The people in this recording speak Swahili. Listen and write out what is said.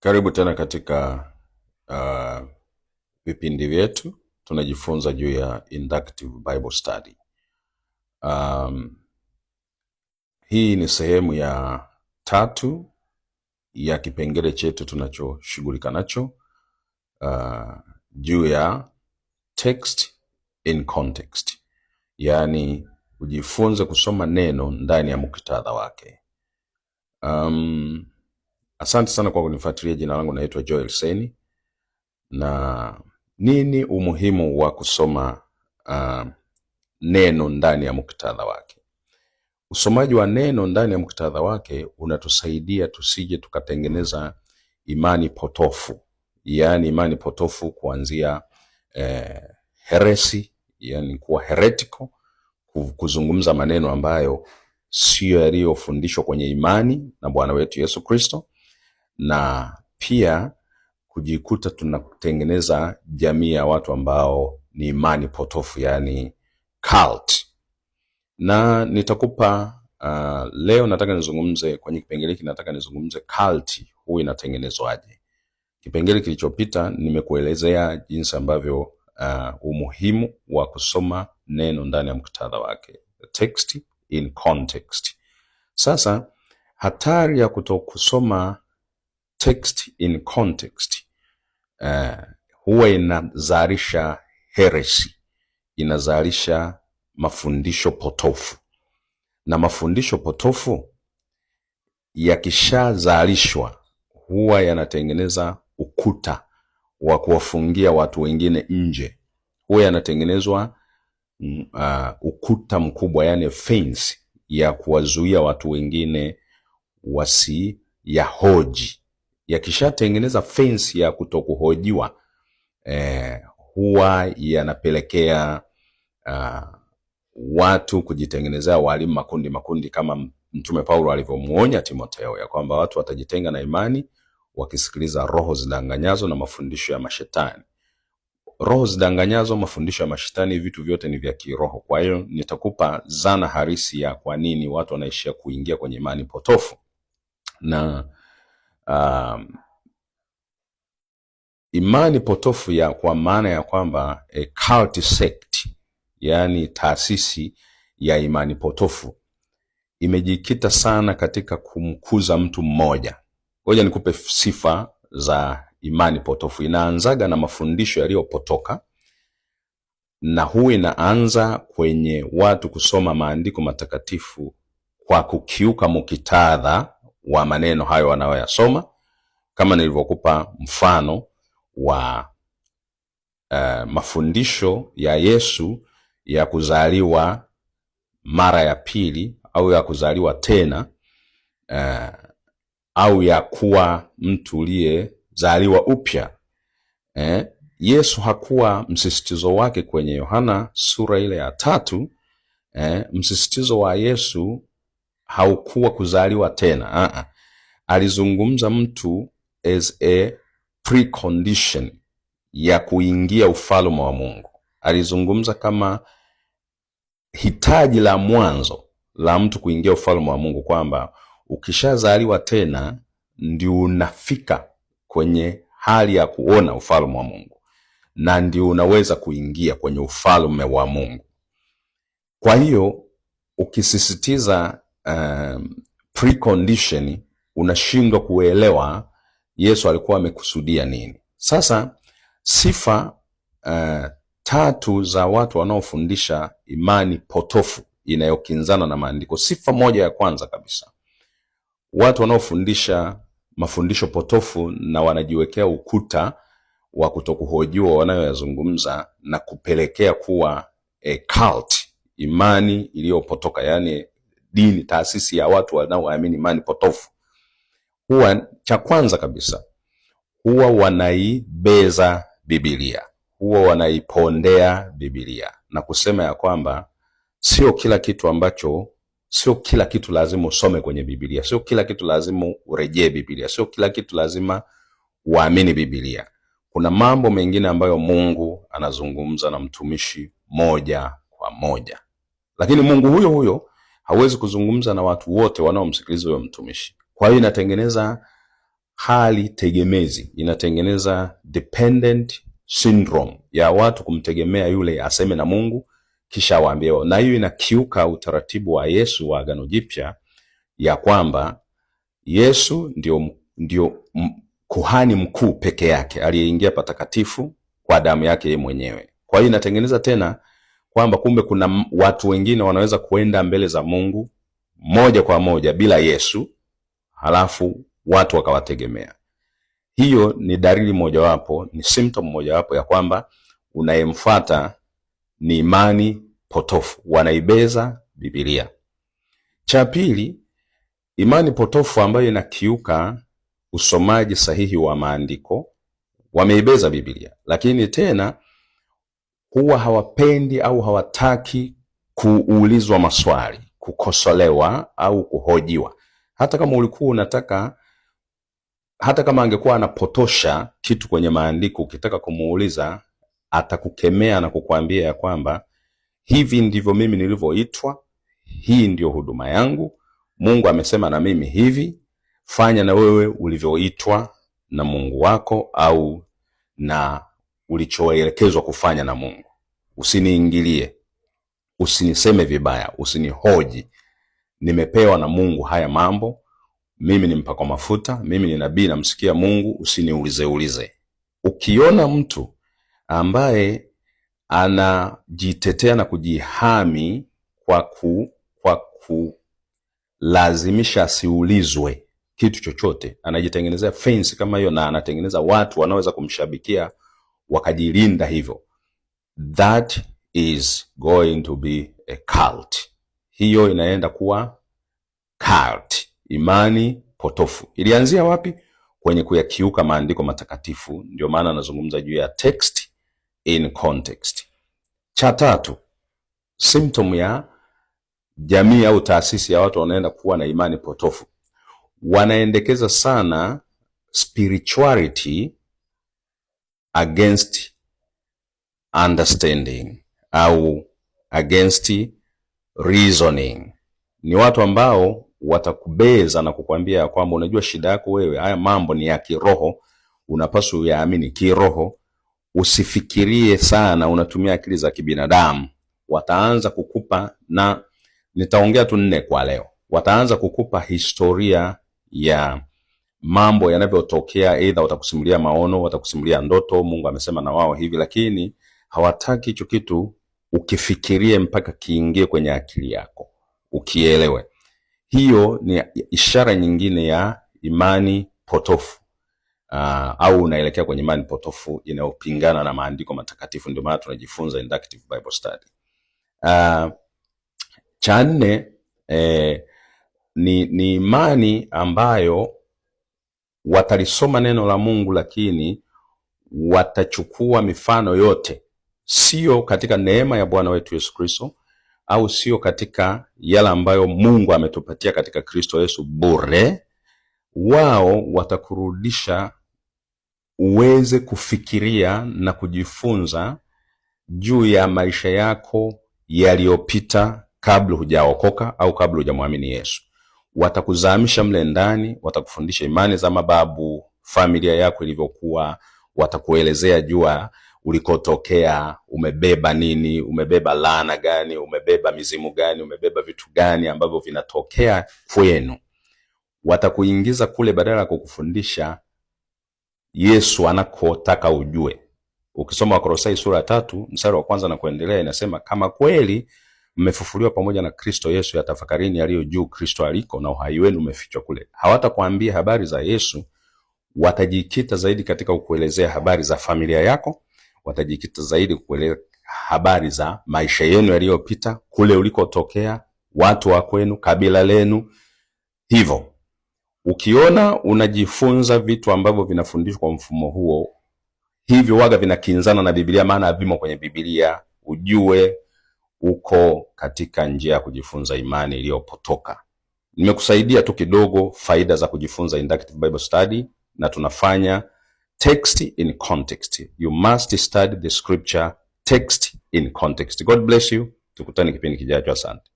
Karibu tena katika vipindi vyetu. Tunajifunza juu ya inductive Bible study. Hii ni sehemu ya 3 ya kipengele chetu tunachoshughulika nacho juu ya text in context, yaani ujifunze kusoma neno ndani ya muktadha wake. Asante sana kwa kunifuatilia. Jina langu naitwa Joel Seni. Na nini umuhimu wa kusoma neno ndani ya muktadha wake? Usomaji wa neno ndani ya muktadha wake unatusaidia tusije tukatengeneza imani potofu, yaani imani potofu kuanzia heresi, yaani kuwa heretical, kuzungumza maneno ambayo sio yaliyofundishwa kwenye imani na Bwana wetu Yesu Kristo, na pia kujikuta tunatengeneza jamii ya watu ambao ni imani potofu, yani cult. Na nitakupa leo nataka nizungumze kwenye kipengele hiki, nataka nizungumze cult huwa inatengenezwaje. Kipengele kilichopita nimekuelezea jinsi ambavyo umuhimu wa kusoma neno ndani ya muktadha wake, text in context. Sasa hatari ya kutokusoma text in context huwa inazalisha heresy, inazalisha mafundisho potofu, na mafundisho potofu yakishazalishwa huwa yanatengeneza ukuta wa kuwafungia watu wengine nje. Huwa yanatengenezwa ukuta mkubwa, yani fence ya kuwazuia watu wengine wasiyahoji. Yakishatengeneza fence ya kutokuhojiwa, huwa yanapelekea watu kujitengenezea walimu makundi, kama Mtume Paulo alivyomuonya Timotheo ya kwamba watu watajitenga na imani wakisikiliza roho zidanganyazo na mafundisho ya mashetani. Roho zidanganyazo, mafundisho ya mashetani, vitu vyote ni vya kiroho. Kwa hiyo nitakupa zana harisi ya kwa nini watu wanaishia kuingia kwenye imani potofu. Na imani potofu ya kwa maana ya kwamba cult sect, yani taasisi ya imani potofu, imejikita sana katika kumkuza mtu mmoja. Ngoja nikupe sifa za imani potofu. Inaanzaga na mafundisho yaliyopotoka, na huwa inaanza kwenye watu kusoma maandiko matakatifu kwa kukiuka muktadha wa maneno hayo wanayoyasoma, kama nilivyokupa mfano wa mafundisho ya Yesu ya kuzaliwa mara ya pili au ya kuzaliwa tena, au ya kuwa mtu uliyezaliwa upya. Yesu hakuwa msisitizo wake kwenye Yohana sura ile ya 3. Msisitizo wa Yesu haukuwa kuzaliwa tena. Alizungumza mtu as a precondition ya kuingia ufalme wa Mungu. Alizungumza kama hitaji la mwanzo la mtu kuingia ufalme wa Mungu, kwamba ukishazaliwa tena ndio unafika kwenye hali ya kuona ufalme wa Mungu, na ndio unaweza kuingia kwenye ufalme wa Mungu. Kwa hiyo ukisisitiza precondition, unashindwa kuelewa Yesu alikuwa amekusudia nini. Sasa sifa 3 za watu wanaofundisha imani potofu inayokinzana na maandiko. Sifa moja ya kwanza kabisa, watu wanaofundisha mafundisho potofu na wanajiwekea ukuta wa kutokuhojiwa wanayoyazungumza, na kupelekea kuwa cult, imani iliyopotoka, yani dini, taasisi ya watu wanaoamini imani potofu. Huwa cha kwanza kabisa, huwa wanaibeza Biblia, huwa wanaipondea Biblia na kusema ya kwamba sio kila kitu lazima usome kwenye Biblia, sio kila kitu lazima urejee Biblia, sio kila kitu lazima uamini Biblia. Kuna mambo mengine ambayo Mungu anazungumza na mtumishi moja kwa moja, lakini Mungu huyo huyo hawezi kuzungumza na watu wote wanaomsikiliza huyo mtumishi. Kwa hiyo inatengeneza hali tegemezi, inatengeneza dependent syndrome ya watu kumtegemea yule aseme na Mungu kisha waambie. Na hiyo inakiuka utaratibu wa Yesu wa Agano Jipya, ya kwamba Yesu ndio kuhani mkuu peke yake aliyeingia patakatifu kwa damu yake yeye mwenyewe. Kwa hiyo inatengeneza tena kwamba kumbe kuna watu wengine wanaweza kuenda mbele za Mungu moja kwa moja bila Yesu, halafu watu wakawategemea. Hiyo ni dalili mojawapo, ni symptom mojawapo ya kwamba unayemfuata ni imani potofu, wanaibeza Biblia. Cha pili, imani potofu ambayo inakiuka usomaji sahihi wa maandiko, wameibeza Biblia, lakini tena huwa hawapendi au hawataki kuulizwa maswali, kukosolewa au kuhojiwa. Hata kama ulikuwa unataka, hata kama angekuwa anapotosha kitu kwenye maandiko, ukitaka kumuuliza atakukemea na kukuambia ya kwamba hivi ndivyo mimi nilivyoitwa, hii ndio huduma yangu, Mungu amesema na mimi hivi, fanya na wewe ulivyoitwa na Mungu wako au na ulichoelekezwa kufanya na Mungu. Usiniingilie, usiniseme vibaya, usinihoji. Nimepewa na Mungu haya mambo, mimi ni mpakwa mafuta, mimi ni nabii namsikia Mungu, usiniulize. Ukiona mtu ambaye anajitetea na kujihami kwa kulazimisha asiulizwe kitu chochote, anajitengenezea fence kama hiyo, na anatengeneza watu wanaweza kumshabikia wakajilinda hivyo, that is going to be a cult. Hiyo inaenda kuwa cult, imani potofu. Ilianzia wapi? Kwenye kuyakiuka maandiko matakatifu. Ndio maana anazungumza juu ya text in context. Cha tatu, symptom ya jamii au taasisi ya watu wanaenda kuwa na imani potofu, wanaendekeza sana spirituality against understanding au against reasoning. Ni watu ambao watakubeza na kukwambia kwamba unajua shida yako wewe, haya mambo ni ya kiroho, unapaswa uyaamini kiroho, usifikirie sana, unatumia akili za kibinadamu. Wataanza kukupa, na nitaongea tu 4 kwa leo, wataanza kukupa historia ya mambo yanavyotokea, aidha watakusimulia maono, watakusimulia ndoto, Mungu amesema na wao hivi, lakini hawataki hicho kitu ukifikirie mpaka kiingie kwenye akili yako, ukielewe. Hiyo ni ishara nyingine ya imani potofu, au unaelekea kwenye imani potofu inayopingana na maandiko matakatifu. Ndio maana tunajifunza inductive Bible study. Cha 4, ni imani ambayo watalisoma neno la Mungu, lakini watachukua mifano yote, sio katika neema ya Bwana wetu Yesu Kristo, au sio katika yale ambayo Mungu ametupatia katika Kristo Yesu bure. Wao watakurudisha uweze kufikiria na kujifunza juu ya maisha yako yaliyopita kabla hujaokoka au kabla hujamwamini Yesu. Watakuzamisha mle ndani, watakufundisha imani za mababu, familia yako ilivyokuwa, watakuelezea jua ulikotokea, umebeba nini, umebeba laana gani, umebeba mizimu gani, umebeba vitu gani ambavyo vinatokea kwenu. Watakuingiza kule badala ya kukufundisha Yesu anakotaka ujue. Ukisoma Wakolosai sura 3 mstari wa 1 na kuendelea, inasema kama kweli mmefufuliwa pamoja na Kristo Yesu, yatafakarini yaliyo juu, Kristo aliko, na uhai wenu umefichwa kule. Hawatakwambia habari za Yesu, watajikita zaidi katika kukuelezea habari za familia yako, watajikita zaidi kukuelezea habari za maisha yenu yaliyopita, kule ulikotokea, watu wa kwenu, kabila lenu. Hivyo ukiona unajifunza vitu ambavyo vinafundishwa kwa mfumo huo, hivyo waga vinakinzana na Biblia, maana havimo kwenye Biblia, ujue uko katika njia ya kujifunza imani iliyopotoka. Nimekusaidia tu kidogo faida za kujifunza inductive Bible study, na tunafanya text in context. You must study the scripture text in context. God bless you. Tukutane kipindi kijacho. Asante.